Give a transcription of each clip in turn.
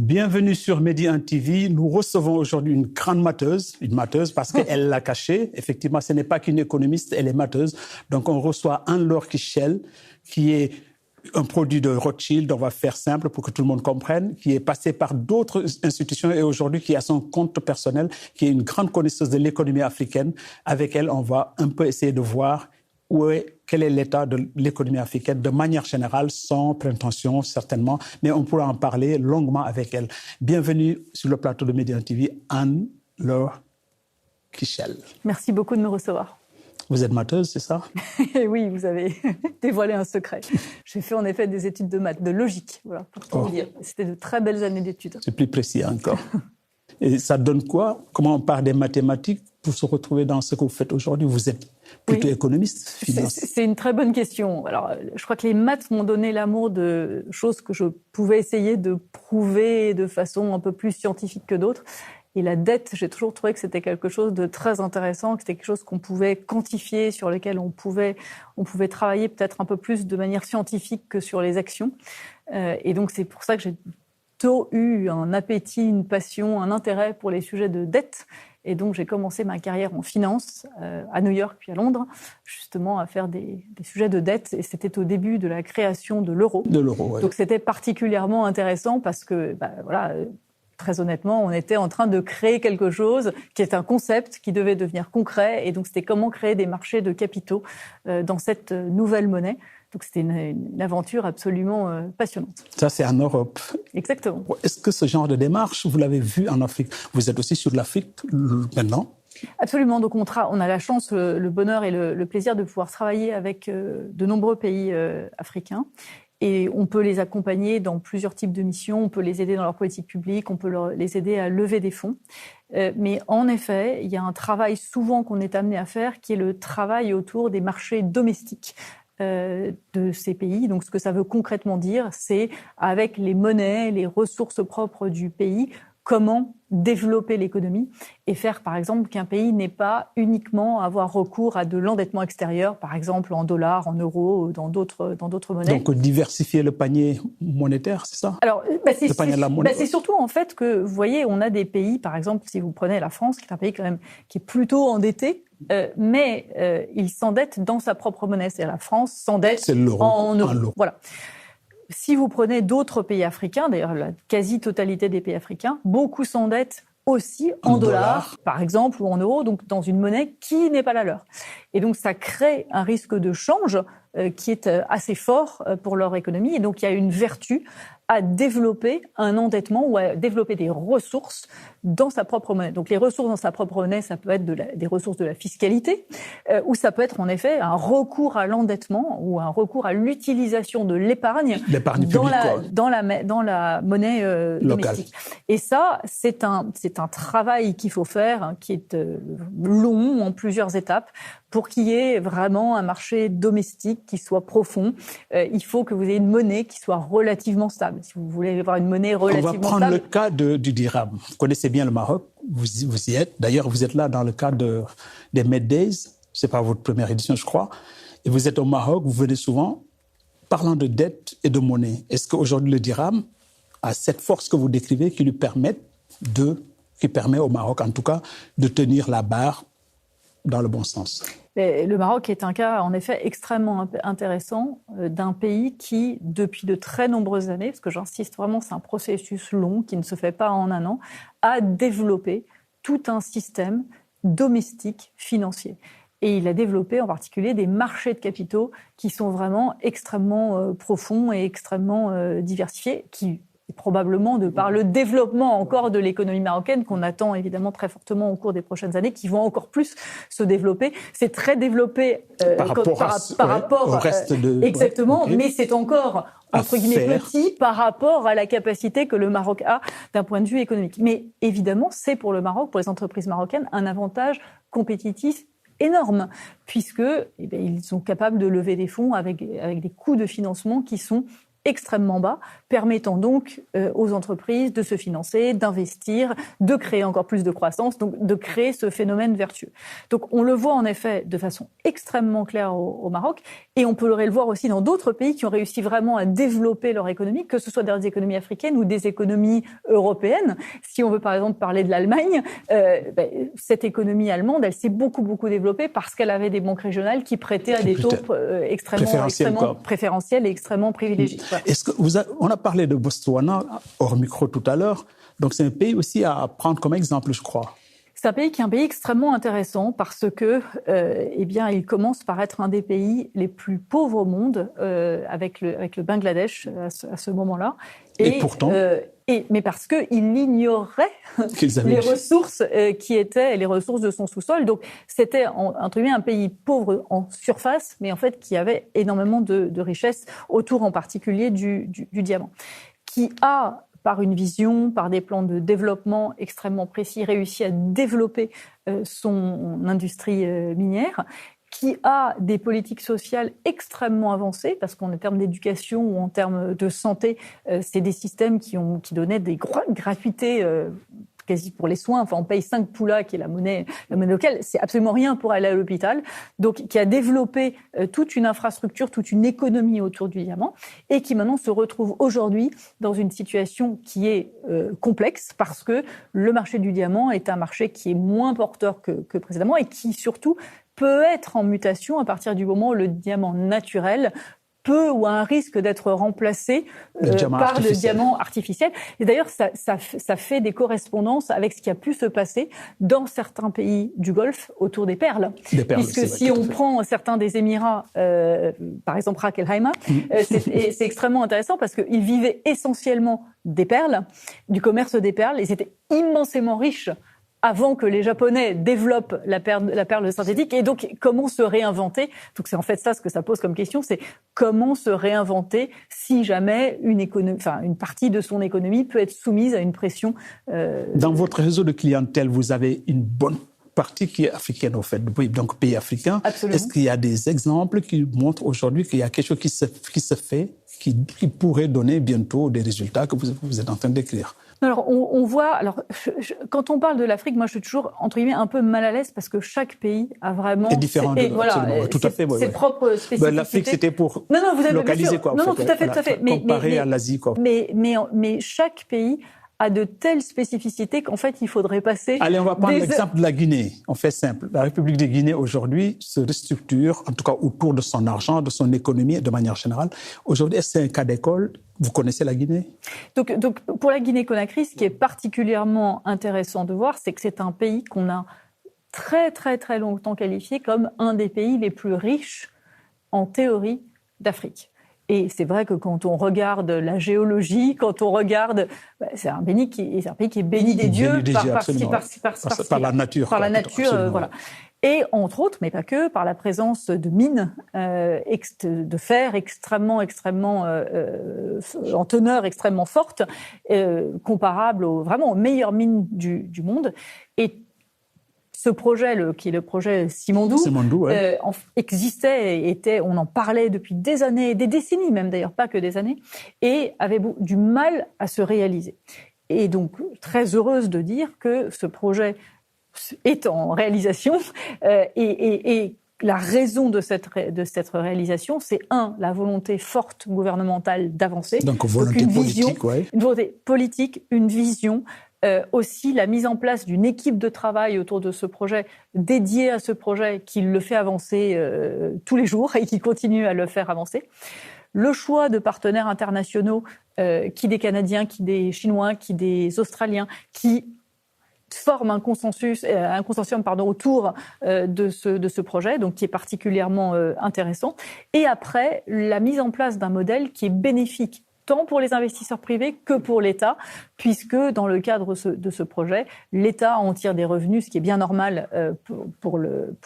Bienvenue sur Medi 1 TV. Nous recevons aujourd'hui une grande matheuse parce qu'elle l'a caché. Effectivement, ce n'est pas qu'une économiste, elle est matheuse. Donc, on reçoit Anne-Laure Kichel, qui est un produit de Rothschild, on va faire simple pour que tout le monde comprenne, qui est passé par d'autres institutions et aujourd'hui qui a son compte personnel, qui est une grande connaisseuse de l'économie africaine. Avec elle, on va un peu essayer de voir quel est l'état de l'économie africaine de manière générale, sans prétention certainement, mais on pourra en parler longuement avec elle. Bienvenue sur le plateau de Medi 1 TV, Anne-Laure Kichel. Merci beaucoup de me recevoir. Vous êtes matheuse, c'est ça? Oui, vous avez dévoilé un secret. J'ai fait en effet des études de maths, de logique, voilà, pour tout vous dire. C'était de très belles années d'études. C'est plus précis encore. Et ça donne quoi? Comment on part des mathématiques pour se retrouver dans ce que vous faites aujourd'hui? Vous êtes plutôt économiste, finance. C'est une très bonne question. Alors, je crois que les maths m'ont donné l'amour de choses que je pouvais essayer de prouver de façon un peu plus scientifique que d'autres. Et la dette, j'ai toujours trouvé que c'était quelque chose de très intéressant, que c'était quelque chose qu'on pouvait quantifier, sur lequel on pouvait travailler peut-être un peu plus de manière scientifique que sur les actions. Et donc, c'est pour ça que j'ai tôt eu un appétit, une passion, un intérêt pour les sujets de dette. Et donc, j'ai commencé ma carrière en finance à New York puis à Londres, justement à faire des sujets de dette. Et c'était au début de la création de l'euro. De l'euro, oui. Donc, c'était particulièrement intéressant parce que, très honnêtement, on était en train de créer quelque chose qui est un concept qui devait devenir concret. Et donc, c'était comment créer des marchés de capitaux dans cette nouvelle monnaie. Donc, c'était une aventure absolument passionnante. Ça, c'est en Europe. Exactement. Est-ce que ce genre de démarche, vous l'avez vu en Afrique? Vous êtes aussi sur l'Afrique maintenant? Absolument. Donc, on a la chance, le bonheur et le plaisir de pouvoir travailler avec de nombreux pays africains. Et on peut les accompagner dans plusieurs types de missions, on peut les aider dans leur politique publique, on peut les aider à lever des fonds. Mais en effet, il y a un travail souvent qu'on est amené à faire qui est le travail autour des marchés domestiques de ces pays. Donc, ce que ça veut concrètement dire, c'est avec les monnaies, les ressources propres du pays, comment développer l'économie et faire, par exemple, qu'un pays n'ait pas uniquement à avoir recours à de l'endettement extérieur, par exemple en dollars, en euros, ou dans d'autres monnaies. Donc, diversifier le panier monétaire, c'est ça? Alors, le panier de la monnaie. C'est surtout, en fait, que, vous voyez, on a des pays, par exemple, si vous prenez la France, qui est un pays quand même qui est plutôt endetté, mais il s'endette dans sa propre monnaie. C'est-à-dire la France s'endette en euros. Voilà. Si vous prenez d'autres pays africains, d'ailleurs la quasi-totalité des pays africains, beaucoup s'endettent aussi en dollars, par exemple, ou en euros, donc dans une monnaie qui n'est pas la leur. Et donc ça crée un risque de change qui est assez fort pour leur économie. Et donc il y a une vertu à développer un endettement ou à développer des ressources dans sa propre monnaie. Donc les ressources dans sa propre monnaie, ça peut être des ressources de la fiscalité, ou ça peut être en effet un recours à l'endettement ou un recours à l'utilisation de l'épargne dans la monnaie domestique. Et ça, c'est un travail qu'il faut faire, hein, qui est long en plusieurs étapes, pour qu'il y ait vraiment un marché domestique qui soit profond. Il faut que vous ayez une monnaie qui soit relativement stable. Si vous voulez avoir une monnaie relativement stable... On va prendre le cas du dirham. Vous connaissez bien le Maroc, vous y êtes. D'ailleurs, vous êtes là dans le cadre des Med Days. Ce n'est pas votre première édition, je crois. Et vous êtes au Maroc, vous venez souvent parlant de dette et de monnaie. Est-ce qu'aujourd'hui, le dirham a cette force que vous décrivez qui permet au Maroc, en tout cas, de tenir la barre dans le bon sens? Le Maroc est un cas, en effet, extrêmement intéressant d'un pays qui, depuis de très nombreuses années, parce que j'insiste vraiment, c'est un processus long qui ne se fait pas en un an, a développé tout un système domestique financier. Et il a développé en particulier des marchés de capitaux qui sont vraiment extrêmement profonds et extrêmement diversifiés, qui probablement de par le développement encore de l'économie marocaine qu'on attend évidemment très fortement au cours des prochaines années, qui vont encore plus se développer. C'est très développé par rapport au reste de... Exactement, mais c'est encore entre guillemets petit par rapport à la capacité que le Maroc a d'un point de vue économique. Mais évidemment, c'est pour le Maroc, pour les entreprises marocaines, un avantage compétitif énorme, puisque ils sont capables de lever des fonds avec des coûts de financement qui sont extrêmement bas, permettant donc aux entreprises de se financer, d'investir, de créer encore plus de croissance, donc de créer ce phénomène vertueux. Donc on le voit en effet de façon extrêmement claire au Maroc, et on peut le voir aussi dans d'autres pays qui ont réussi vraiment à développer leur économie, que ce soit des économies africaines ou des économies européennes. Si on veut par exemple parler de l'Allemagne, cette économie allemande, elle s'est beaucoup développée parce qu'elle avait des banques régionales qui prêtaient à des taux extrêmement préférentiels et extrêmement privilégiés. Voilà. Est-ce que on a parlé de Botswana hors micro tout à l'heure, donc c'est un pays aussi à prendre comme exemple, je crois. C'est un pays qui est un pays extrêmement intéressant parce que, il commence par être un des pays les plus pauvres au monde, avec le Bangladesh à ce moment-là. Et pourtant. Mais parce qu'il ignorait les ressources qui étaient les ressources de son sous-sol. Donc, c'était entre guillemets un pays pauvre en surface, mais en fait qui avait énormément de richesses autour, en particulier du diamant, qui a, par une vision, par des plans de développement extrêmement précis, réussi à développer son industrie minière, qui a des politiques sociales extrêmement avancées, parce qu'en termes d'éducation ou en termes de santé, c'est des systèmes qui donnaient des gratuités quasi pour les soins. Enfin, on paye 5 poulas, qui est la monnaie locale. C'est absolument rien pour aller à l'hôpital. Donc, qui a développé toute une infrastructure, toute une économie autour du diamant, et qui maintenant se retrouve aujourd'hui dans une situation qui est complexe, parce que le marché du diamant est un marché qui est moins porteur que précédemment, et qui surtout peut être en mutation à partir du moment où le diamant naturel peut ou a un risque d'être remplacé par le diamant artificiel. Et d'ailleurs, ça fait des correspondances avec ce qui a pu se passer dans certains pays du Golfe autour des perles. Puisque si on prend certains des Émirats, par exemple Ras El Khaimah, c'est extrêmement intéressant parce qu'ils vivaient essentiellement des perles, du commerce des perles, et c'était immensément riche avant que les Japonais développent la perle synthétique. Et donc, comment se réinventer? Donc, c'est en fait ça ce que ça pose comme question, c'est comment se réinventer si jamais une partie de son économie peut être soumise à une pression. Dans votre réseau de clientèle, vous avez une bonne partie qui est africaine, au fait, donc pays africains. Absolument. Est-ce qu'il y a des exemples qui montrent aujourd'hui qu'il y a quelque chose qui se fait, qui pourrait donner bientôt des résultats que vous êtes en train d'écrire? Alors, on voit. Alors, quand on parle de l'Afrique, moi, je suis toujours entre guillemets un peu mal à l'aise parce que chaque pays a vraiment est différent. Tout à fait. Ses propres spécificités. L'Afrique, c'était pour vous avez localiser quoi. Non, tout à fait. Comparé à l'Asie, quoi. Mais chaque pays a de telles spécificités qu'en fait, il faudrait passer. Allez, on va prendre l'exemple de la Guinée. On fait simple. La République de Guinée, aujourd'hui, se restructure, en tout cas autour de son argent, de son économie, de manière générale. Aujourd'hui, est-ce que c'est un cas d'école? Vous connaissez la Guinée? Donc, pour la Guinée-Conakry, ce qui est particulièrement intéressant de voir, c'est que c'est un pays qu'on a très, très, très longtemps qualifié comme un des pays les plus riches, en théorie, d'Afrique. Et c'est vrai que quand on regarde la géologie, quand on regarde, c'est un pays qui est béni des dieux par la nature. Par la nature, voilà. Et entre autres, mais pas que, par la présence de mines de fer extrêmement en teneur extrêmement forte, comparable vraiment aux meilleures mines du monde. Et ce projet, qui est le projet Simandou, existait, on en parlait depuis des années, des décennies même d'ailleurs, pas que des années, et avait du mal à se réaliser. Et donc, très heureuse de dire que ce projet est en réalisation, et la raison de cette réalisation, c'est la volonté forte gouvernementale d'avancer. Donc volonté politique, ouais. Une volonté politique, une vision. Aussi la mise en place d'une équipe de travail autour de ce projet, dédiée à ce projet, qui le fait avancer tous les jours et qui continue à le faire avancer. Le choix de partenaires internationaux, qui des Canadiens, qui des Chinois, qui des Australiens, qui forment un consortium autour de ce projet, donc qui est particulièrement intéressant. Et après, la mise en place d'un modèle qui est bénéfique tant pour les investisseurs privés que pour l'État, puisque dans le cadre de ce projet, l'État en tire des revenus, ce qui est bien normal pour le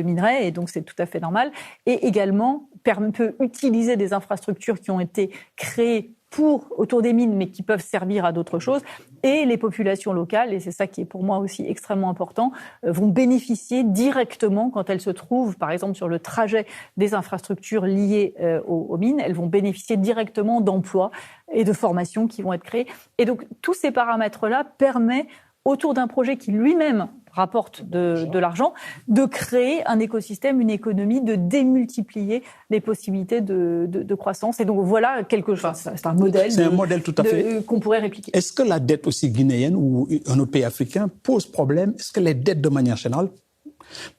minerai, et donc c'est tout à fait normal, et également peut utiliser des infrastructures qui ont été créées autour des mines, mais qui peuvent servir à d'autres choses. Et les populations locales, et c'est ça qui est pour moi aussi extrêmement important, vont bénéficier directement, quand elles se trouvent, par exemple, sur le trajet des infrastructures liées aux mines, elles vont bénéficier directement d'emplois et de formations qui vont être créées. Et donc, tous ces paramètres-là permettent, autour d'un projet qui lui-même rapporte de l'argent, de créer un écosystème, une économie, de démultiplier les possibilités de croissance. Et donc voilà quelque chose. C'est un modèle. C'est un modèle tout à fait qu'on pourrait répliquer. Est-ce que la dette aussi guinéenne ou un autre pays africain pose problème? Est-ce que les dettes de manière générale,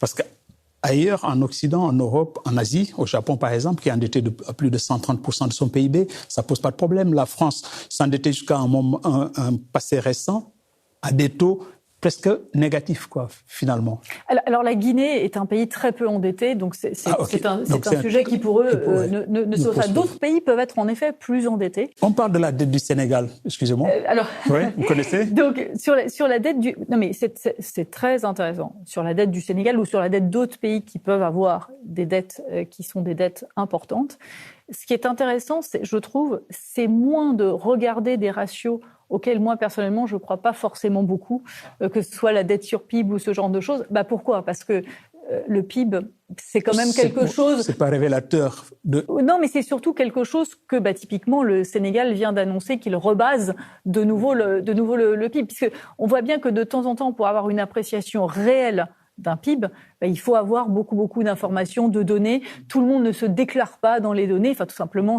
parce que ailleurs, en Occident, en Europe, en Asie, au Japon par exemple, qui est endetté à plus de 130% de son PIB, ça pose pas de problème. La France s'endettait jusqu'à un passé récent à des taux presque négatif, quoi, finalement. Alors, la Guinée est un pays très peu endetté, donc c'est un sujet qui, pour eux, ne se passe. D'autres pays peuvent être, en effet, plus endettés. On parle de la dette du Sénégal, excusez-moi. Oui, vous connaissez? Donc, sur la dette du... Non, mais c'est très intéressant. Sur la dette du Sénégal ou sur la dette d'autres pays qui peuvent avoir des dettes qui sont des dettes importantes, ce qui est intéressant, je trouve, c'est moins de regarder des ratios auxquels moi, personnellement, je ne crois pas forcément beaucoup, que ce soit la dette sur PIB ou ce genre de choses. Pourquoi ? Parce que le PIB, c'est quand même quelque chose... C'est pas révélateur de... Non, mais c'est surtout quelque chose que, typiquement, le Sénégal vient d'annoncer qu'il rebase de nouveau le PIB. Puisqu'on voit bien que de temps en temps, pour avoir une appréciation réelle d'un PIB, il faut avoir beaucoup d'informations, de données. Tout le monde ne se déclare pas dans les données. Tout simplement,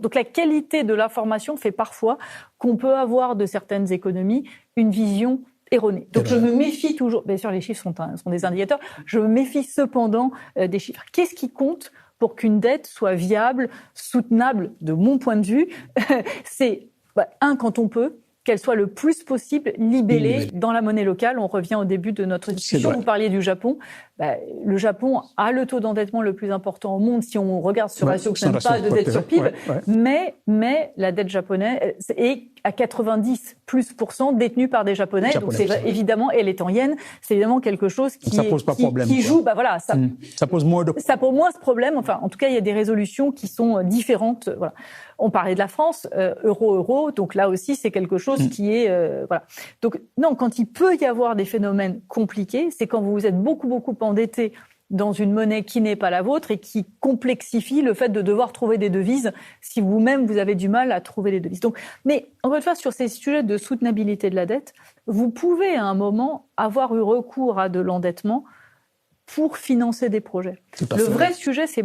Donc la qualité de l'information fait parfois qu'on peut avoir de certaines économies une vision erronée. Donc je me méfie toujours. Bien sûr, les chiffres sont des indicateurs. Je me méfie cependant des chiffres. Qu'est-ce qui compte pour qu'une dette soit viable, soutenable, de mon point de vue? C'est quand on peut, qu'elle soit le plus possible libellée dans la monnaie locale. On revient au début de notre discussion. Vous parliez du Japon. Le Japon a le taux d'endettement le plus important au monde si on regarde ce ratio que je n'aime pas de dette sur PIB. Mais la dette japonaise est à 90% détenue par des Japonais. Donc c'est évidemment, elle est en yens. C'est évidemment quelque chose qui joue. Ça pose moins de... Ça pose moins ce problème. Enfin, en tout cas, il y a des résolutions qui sont différentes. Voilà. On parlait de la France, euro. Donc là aussi, c'est quelque chose qui est Donc non, quand il peut y avoir des phénomènes compliqués, c'est quand vous êtes beaucoup endetté dans une monnaie qui n'est pas la vôtre et qui complexifie le fait de devoir trouver des devises si vous-même vous avez du mal à trouver des devises. Donc, mais encore une fois, sur ces sujets de soutenabilité de la dette, vous pouvez à un moment avoir eu recours à de l'endettement pour financer des projets. Le vrai sujet, c'est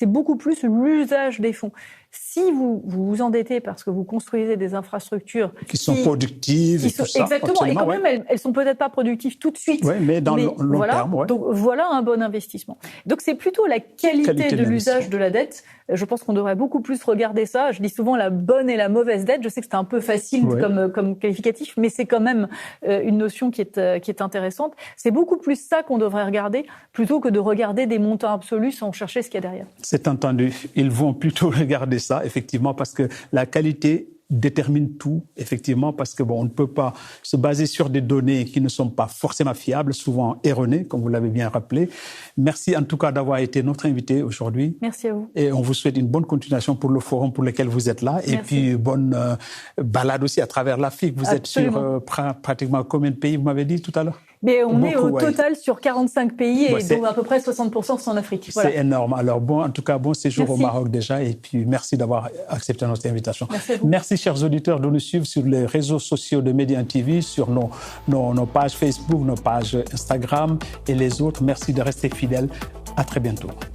beaucoup plus l'usage des fonds. Si vous vous endettez parce que vous construisez des infrastructures qui sont productives, exactement, et quand même elles sont peut-être pas productives tout de suite, mais dans le long terme. Donc voilà un bon investissement. Donc c'est plutôt la qualité de l'usage de la dette. Je pense qu'on devrait beaucoup plus regarder ça. Je dis souvent la bonne et la mauvaise dette. Je sais que c'est un peu facile comme qualificatif, mais c'est quand même une notion qui est intéressante. C'est beaucoup plus ça qu'on devrait regarder plutôt que de regarder des montants absolus sans chercher ce qu'il y a derrière. C'est entendu. Ils vont plutôt regarder ça, effectivement, parce que la qualité détermine tout, effectivement, parce que on ne peut pas se baser sur des données qui ne sont pas forcément fiables, souvent erronées, comme vous l'avez bien rappelé. Merci en tout cas d'avoir été notre invité aujourd'hui. Merci à vous. Et on vous souhaite une bonne continuation pour le forum pour lequel vous êtes là. Merci. Et puis bonne balade aussi à travers l'Afrique. Vous Absolument. Êtes sur pratiquement combien de pays, vous m'avez dit tout à l'heure? Mais on est au total sur 45 pays et dont à peu près 60% sont en Afrique. Voilà. C'est énorme. Alors en tout cas, bon séjour au Maroc déjà et puis merci d'avoir accepté notre invitation. Merci chers auditeurs de nous suivre sur les réseaux sociaux de Média TV, sur nos pages Facebook, nos pages Instagram et les autres. Merci de rester fidèles. À très bientôt.